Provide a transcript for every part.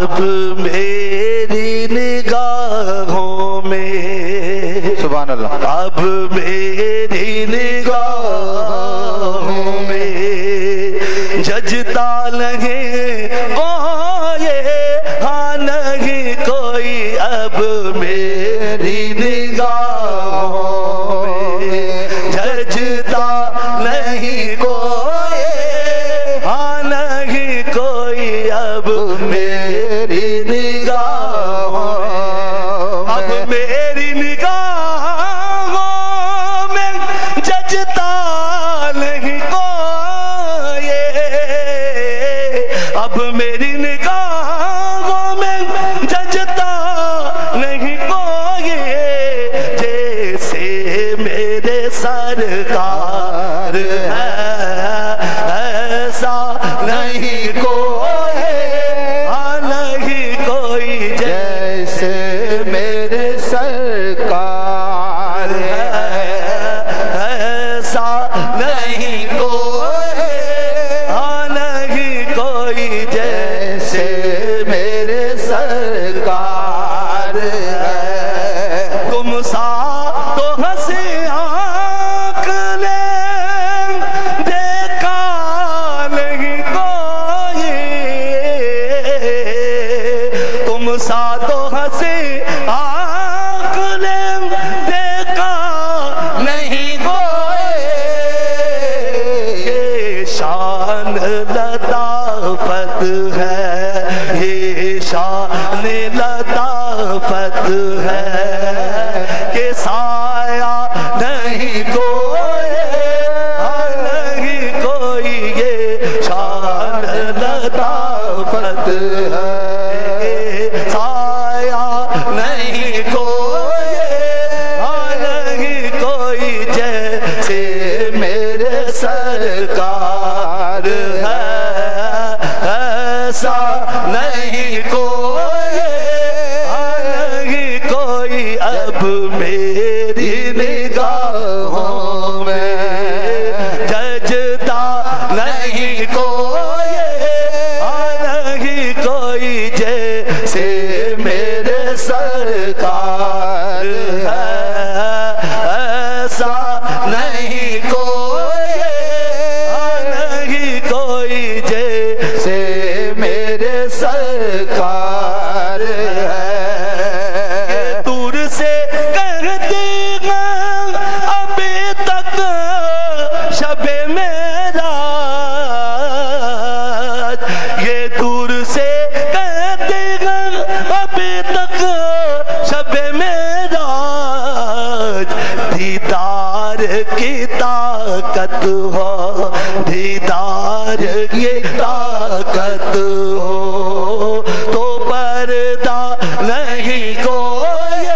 اب میری نگاہوں میں سبحان اللہ اب میری نگاہوں میں ججتا نہیں کوئی ہاں نہیں کوئی اب میری نگاہوں میں ججتا نہیں کوئی ہاں نہیں کوئی اب میری نگاہوں اب میری نگاہوں میں ججتا نہیں کوئی اب میری نگاہوں میں ججتا نہیں کوئی جیسے میرے سرکار ہے ایسا نہیں کوئی ہاں نہیں کوئی جیسے میرے سرکار ہے ایسا نہیں کوئی ہاں نہیں کوئی جیسے میرے سرکار ہے تم سا تو ہنسی آنکھ نے دیکھا نہیں کوئی تم سا تو ہنسی آنکھ نے دیکھا نہیں کوئی یہ شان لطافت ہے یہ شان لطافت ہے کہ سایہ نہیں کوئی ہاں نہیں کوئی یہ شان لطافت ہے سایہ نہیں کوئی ہاں نہیں کوئی جیسے میرے سرکار ہے ایسا نہیں کوئی ہاں نہیں کوئی اب میری نگاہوں میں ججتا نہیں کوئی ہاں نہیں کوئی جیسے میرے سرکار ہے ایسا نہیں کوئی ہاں نہیں کوئی جیسے میرے سرکار ہے دور سے کہتی ہیں ابھی تک شب معراج یہ دور سے کہتی ہیں ابھی تک شب معراج دیدار کی طاقت ہو دیدار کی طاقت ہو تو پردہ نہیں کوئی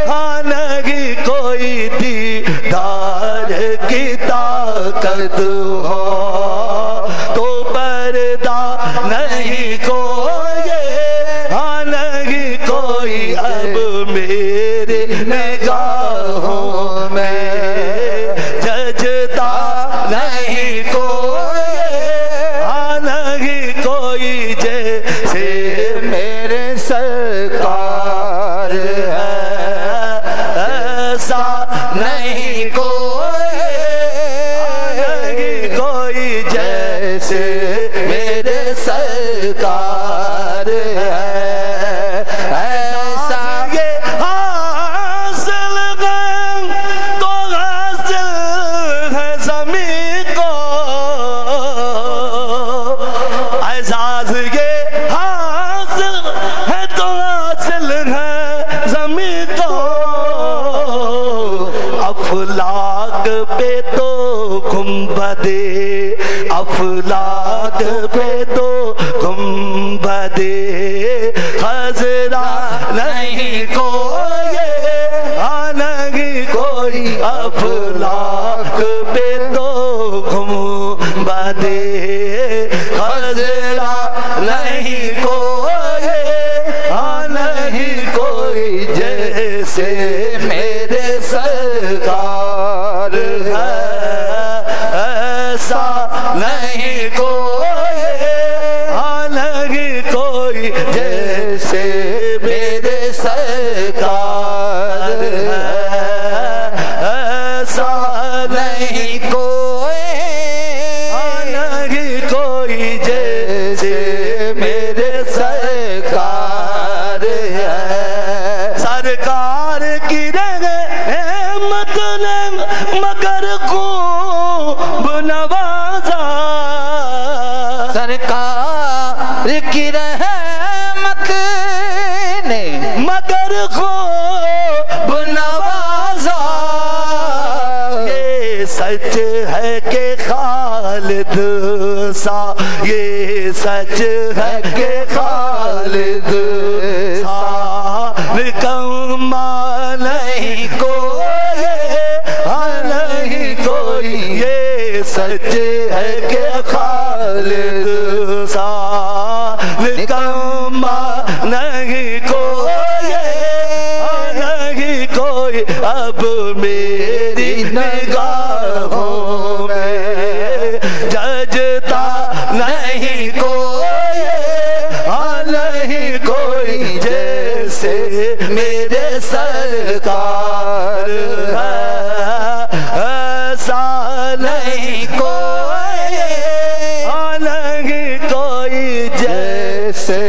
ہاں نہیں کوئی دیدار کی طاقت ہو تو پردہ نہیں کوئی ہاں نہیں کوئی اب میرے نگاہوں میں ججتا نہیں کوئی ہاں نہیں کوئی جیسے میرے سرکار ہے ایسا نہیں کوئی ہاں نہیں کوئی جیسے میرے سرکار ہے ایسا یہ حاصل ہے تو حاصل ہے زمین کو اعزاز یہ حاصل ہے تو حاصل ہے زمین کو افلاک پہ تو گنبدے افلاک پہ تو گنبدے خضرا نہیں کوئی ہاں نہیں کوئی افلاک پہ تو گنبدے خضرا نہیں کوئی ہاں نہیں کوئی جیسے میرے سرکار ہے ایسا نہیں کوئی ہاں نہیں کوئی جیسے میرے سرکار ہے، ایسا نہیں کوئی نہیں کوئی جیسے میرے سرکار ہے، سرکار کی رحمت نے مگر خوب نوازا، سرکار کی رحمت نے مگر خوب نوازا، یہ سچ ہے کہ خالد سا، یہ سچ ہے کہ خالد سا نکما نہیں کوئی، ہاں نہیں کوئی، یہ سچ ہے کہ خالد سا نکما نہیں کوئی، ہاں نہیں کوئی، اب میری نگاہوں میں ججتا نہیں کوئی، ہاں نہیں کوئی جیسے میرے سرکار ہے، ایسا نہیں کوئی، ہاں نہیں کوئی جیسے